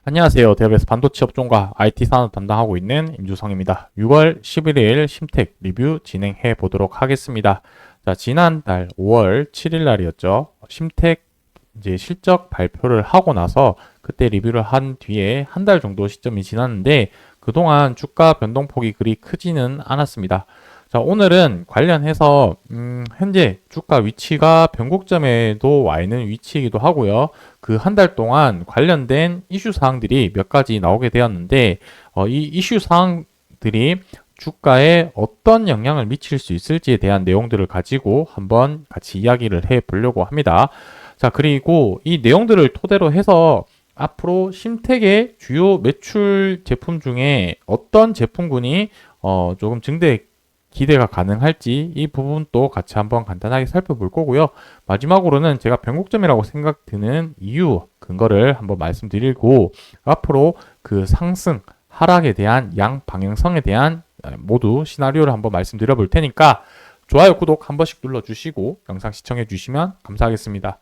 안녕하세요. 대업에서 반도체 업종과 IT 산업 담당하고 있는 임주성입니다. 6월 11일 심택 리뷰 진행해 보도록 하겠습니다. 자, 지난달 5월 7일 날이었죠. 심택 이제 실적 발표를 하고 나서 그때 리뷰를 한 뒤에 한 달 정도 시점이 지났는데 그동안 주가 변동폭이 그리 크지는 않았습니다. 자, 오늘은 관련해서 현재 주가 위치가 변곡점에도 와 있는 위치이기도 하고요. 그 한 달 동안 관련된 이슈 사항들이 몇 가지 나오게 되었는데 이 이슈 사항들이 주가에 어떤 영향을 미칠 수 있을지에 대한 내용들을 가지고 한번 같이 이야기를 해 보려고 합니다. 자, 그리고 이 내용들을 토대로 해서 앞으로 심택의 주요 매출 제품 중에 어떤 제품군이 조금 증대 기대가 가능할지 이 부분도 같이 한번 간단하게 살펴볼 거고요. 마지막으로는 제가 변곡점이라고 생각드는 이유, 근거를 한번 말씀드리고 앞으로 그 상승, 하락에 대한 양 방향성에 대한 모두 시나리오를 한번 말씀드려 볼 테니까 좋아요, 구독 한 번씩 눌러주시고 영상 시청해 주시면 감사하겠습니다.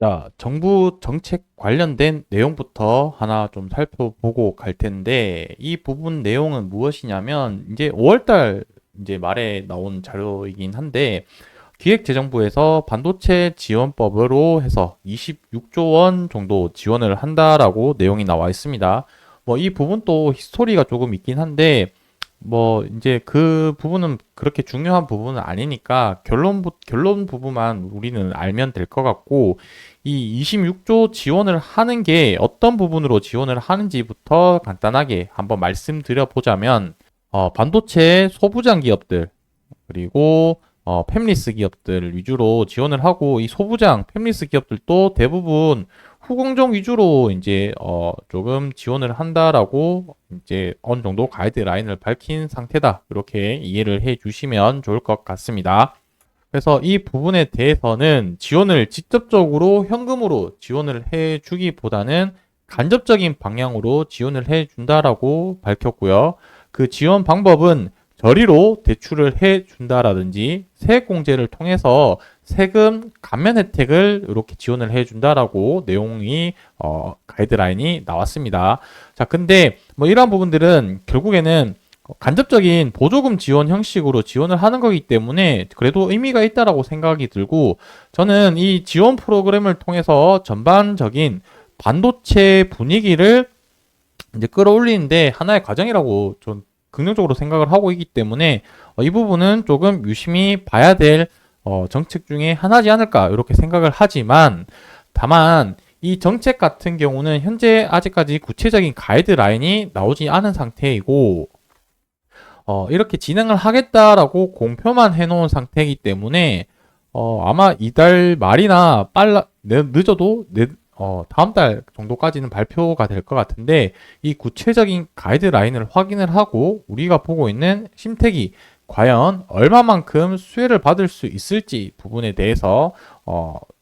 자, 정부 정책 관련된 내용부터 하나 좀 살펴보고 갈 텐데 이 부분 내용은 무엇이냐면 이제 5월달 이제 말에 나온 자료이긴 한데 기획재정부에서 반도체 지원법으로 해서 26조 원 정도 지원을 한다라고 내용이 나와 있습니다. 뭐 이 부분도 히스토리가 조금 있긴 한데 뭐 이제 그 부분은 그렇게 중요한 부분은 아니니까 결론 부분만 우리는 알면 될 것 같고 이 26조 지원을 하는 게 어떤 부분으로 지원을 하는지부터 간단하게 한번 말씀드려 보자면 반도체 소부장 기업들 그리고 팹리스 기업들 위주로 지원을 하고 이 소부장 팹리스 기업들도 대부분 후공정 위주로 이제 조금 지원을 한다라고 이제 어느 정도 가이드라인을 밝힌 상태다. 이렇게 이해를 해 주시면 좋을 것 같습니다. 그래서 이 부분에 대해서는 지원을 직접적으로 현금으로 지원을 해 주기보다는 간접적인 방향으로 지원을 해 준다라고 밝혔고요. 그 지원 방법은 저리로 대출을 해 준다라든지 세액공제를 통해서 세금 감면 혜택을 이렇게 지원을 해 준다라고 내용이 가이드라인이 나왔습니다. 자, 근데 뭐 이러한 부분들은 결국에는 간접적인 보조금 지원 형식으로 지원을 하는 거기 때문에 그래도 의미가 있다라고 생각이 들고 저는 이 지원 프로그램을 통해서 전반적인 반도체 분위기를 이제 끌어올리는데 하나의 과정이라고 좀 긍정적으로 생각을 하고 있기 때문에 이 부분은 조금 유심히 봐야 될 정책 중에 하나지 않을까 이렇게 생각을 하지만 다만 이 정책 같은 경우는 현재 아직까지 구체적인 가이드라인이 나오지 않은 상태이고 이렇게 진행을 하겠다라고 공표만 해놓은 상태이기 때문에 아마 이달 말이나 늦어도 다음 달 정도까지는 발표가 될 것 같은데 이 구체적인 가이드라인을 확인을 하고 우리가 보고 있는 심택이 과연 얼마만큼 수혜를 받을 수 있을지 부분에 대해서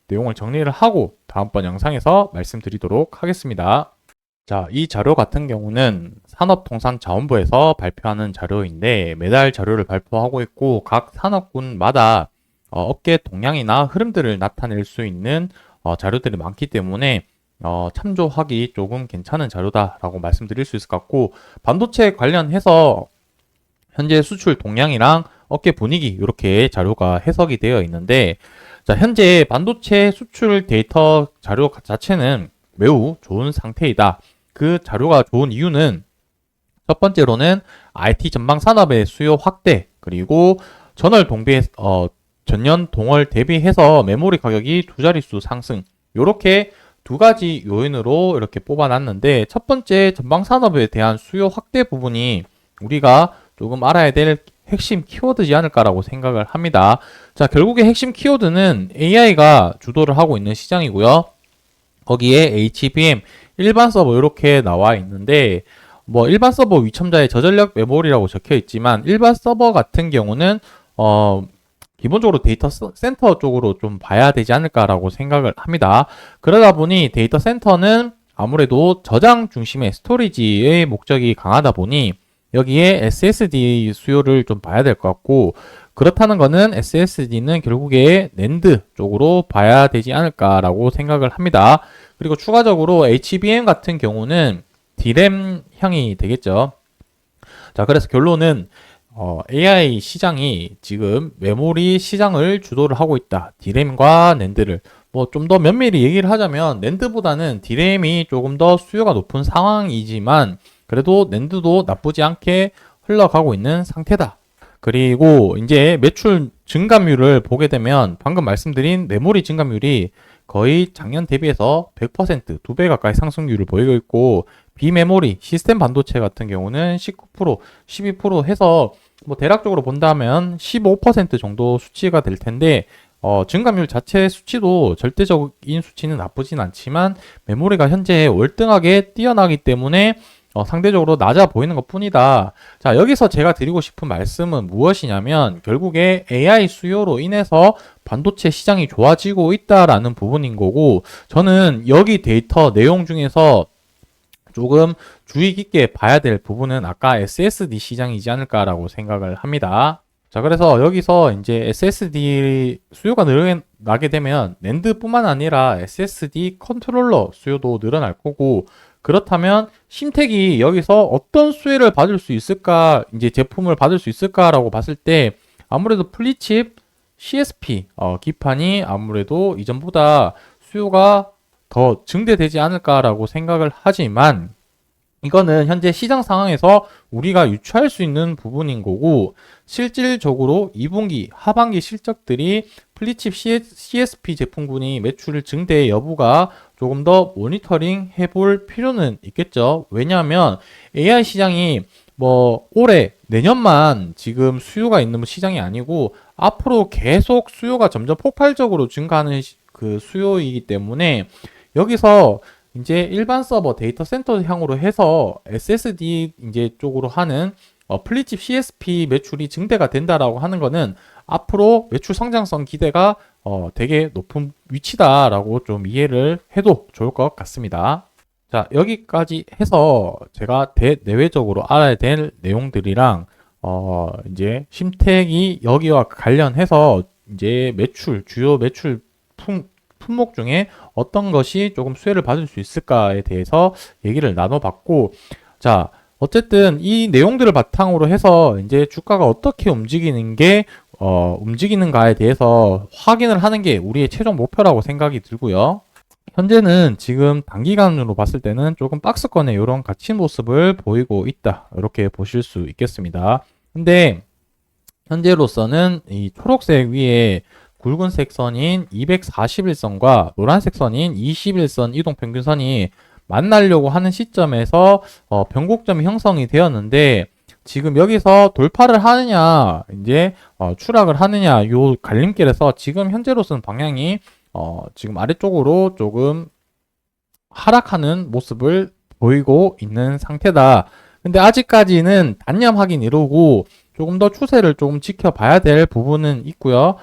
내용을 정리를 하고 다음번 영상에서 말씀드리도록 하겠습니다. 자, 이 자료 같은 경우는 산업통상자원부에서 발표하는 자료인데 매달 자료를 발표하고 있고 각 산업군마다 업계 동향이나 흐름들을 나타낼 수 있는 자료들이 많기 때문에 참조하기 조금 괜찮은 자료다라고 말씀드릴 수 있을 것 같고 반도체 관련해서 현재 수출 동향이랑 업계 분위기 이렇게 자료가 해석이 되어 있는데 자, 현재 반도체 수출 데이터 자료 자체는 매우 좋은 상태이다. 그 자료가 좋은 이유는 첫 번째로는 IT 전방 산업의 수요 확대 그리고 전년 동월 대비해서 메모리 가격이 두 자릿수 상승 이렇게 두 가지 요인으로 이렇게 뽑아놨는데 첫 번째 전방 산업에 대한 수요 확대 부분이 우리가 조금 알아야 될 핵심 키워드지 않을까라고 생각을 합니다. 자, 결국에 핵심 키워드는 AI가 주도를 하고 있는 시장이고요. 거기에 HBM, 일반 서버 이렇게 나와 있는데 뭐 일반 서버 위첨자의 저전력 메모리라고 적혀 있지만 일반 서버 같은 경우는 기본적으로 데이터 센터 쪽으로 좀 봐야 되지 않을까라고 생각을 합니다. 그러다 보니 데이터 센터는 아무래도 저장 중심의 스토리지의 목적이 강하다 보니 여기에 SSD 수요를 좀 봐야 될 것 같고 그렇다는 거는 SSD는 결국에 낸드 쪽으로 봐야 되지 않을까라고 생각을 합니다. 그리고 추가적으로 HBM 같은 경우는 D램형이 되겠죠. 자, 그래서 결론은 AI 시장이 지금 메모리 시장을 주도를 하고 있다. D램과 낸드를. 뭐 좀 더 면밀히 얘기를 하자면 낸드보다는 D램이 조금 더 수요가 높은 상황이지만 그래도 낸드도 나쁘지 않게 흘러가고 있는 상태다. 그리고 이제 매출 증감률을 보게 되면 방금 말씀드린 메모리 증감률이 거의 작년 대비해서 100%, 2배 가까이 상승률을 보이고 있고 비메모리, 시스템 반도체 같은 경우는 19%, 12% 해서 뭐 대략적으로 본다면 15% 정도 수치가 될 텐데 증감률 자체 수치도 절대적인 수치는 나쁘진 않지만 메모리가 현재 월등하게 뛰어나기 때문에 상대적으로 낮아 보이는 것 뿐이다. 자, 여기서 제가 드리고 싶은 말씀은 무엇이냐면 결국에 AI 수요로 인해서 반도체 시장이 좋아지고 있다라는 부분인 거고 저는 여기 데이터 내용 중에서 조금 주의 깊게 봐야 될 부분은 아까 SSD 시장이지 않을까라고 생각을 합니다. 자, 그래서 여기서 이제 SSD 수요가 늘어나게 되면 낸드뿐만 아니라 SSD 컨트롤러 수요도 늘어날 거고 그렇다면 심택이 여기서 어떤 수혜를 받을 수 있을까, 이제 제품을 받을 수 있을까라고 봤을 때 아무래도 플리칩 CSP 기판이 아무래도 이전보다 수요가 더 증대되지 않을까라고 생각을 하지만 이거는 현재 시장 상황에서 우리가 유추할 수 있는 부분인 거고 실질적으로 2분기 하반기 실적들이 플리칩 CSP 제품군이 매출 증대 여부가 조금 더 모니터링 해볼 필요는 있겠죠. 왜냐하면 AI 시장이 뭐 올해 내년만 지금 수요가 있는 시장이 아니고 앞으로 계속 수요가 점점 폭발적으로 증가하는 그 수요이기 때문에 여기서 이제 일반 서버 데이터 센터 향으로 해서 SSD 이제 쪽으로 하는 플리칩 CSP 매출이 증대가 된다라고 하는 거는 앞으로 매출 성장성 기대가 되게 높은 위치다라고 좀 이해를 해도 좋을 것 같습니다. 자, 여기까지 해서 제가 대내외적으로 알아야 될 내용들이랑 이제 심택이 여기와 관련해서 이제 주요 매출 품목 중에 어떤 것이 조금 수혜를 받을 수 있을까에 대해서 얘기를 나눠봤고, 자, 어쨌든 이 내용들을 바탕으로 해서 이제 주가가 어떻게 움직이는가에 대해서 확인을 하는 게 우리의 최종 목표라고 생각이 들고요. 현재는 지금 단기간으로 봤을 때는 조금 박스권에 이런 갇힌 모습을 보이고 있다. 이렇게 보실 수 있겠습니다. 근데 현재로서는 이 초록색 위에 굵은색 선인 241선과 노란색 선인 21선 이동평균선이 만나려고 하는 시점에서 변곡점이 형성이 되었는데 지금 여기서 돌파를 하느냐 이제 추락을 하느냐 요 갈림길에서 지금 현재로서는 방향이 지금 아래쪽으로 조금 하락하는 모습을 보이고 있는 상태다. 근데 아직까지는 단념하긴 이르고 조금 더 추세를 조금 지켜봐야 될 부분은 있고요.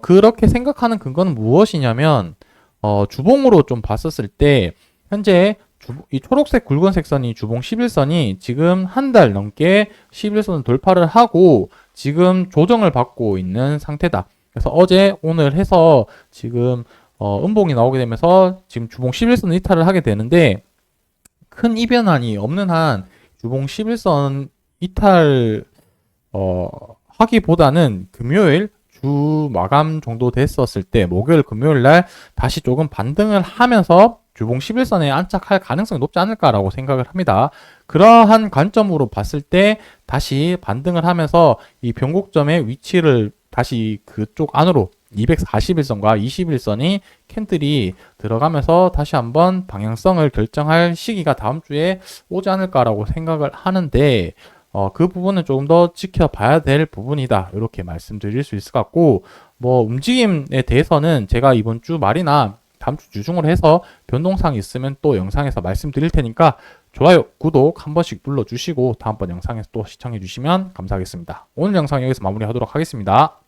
그렇게 생각하는 근거는 무엇이냐면, 주봉으로 좀 봤었을 때, 현재 이 초록색 굵은색 선이 주봉 11선이 지금 한 달 넘게 11선을 돌파를 하고 지금 조정을 받고 있는 상태다. 그래서 어제, 오늘 해서 지금, 음봉이 나오게 되면서 지금 주봉 11선 이탈을 하게 되는데, 큰 이변이 없는 한 주봉 11선 이탈, 하기보다는 금요일, 주 마감 정도 됐었을 때 목요일 금요일 날 다시 조금 반등을 하면서 주봉 11선에 안착할 가능성이 높지 않을까라고 생각을 합니다. 그러한 관점으로 봤을 때 다시 반등을 하면서 이 변곡점의 위치를 다시 그쪽 안으로 241선과 21선이 캔들이 들어가면서 다시 한번 방향성을 결정할 시기가 다음 주에 오지 않을까라고 생각을 하는데 그 부분은 조금 더 지켜봐야 될 부분이다. 이렇게 말씀드릴 수 있을 것 같고, 뭐, 움직임에 대해서는 제가 이번 주 말이나 다음 주 중으로 해서 변동사항이 있으면 또 영상에서 말씀드릴 테니까 좋아요, 구독 한 번씩 눌러주시고 다음번 영상에서 또 시청해주시면 감사하겠습니다. 오늘 영상 여기서 마무리하도록 하겠습니다.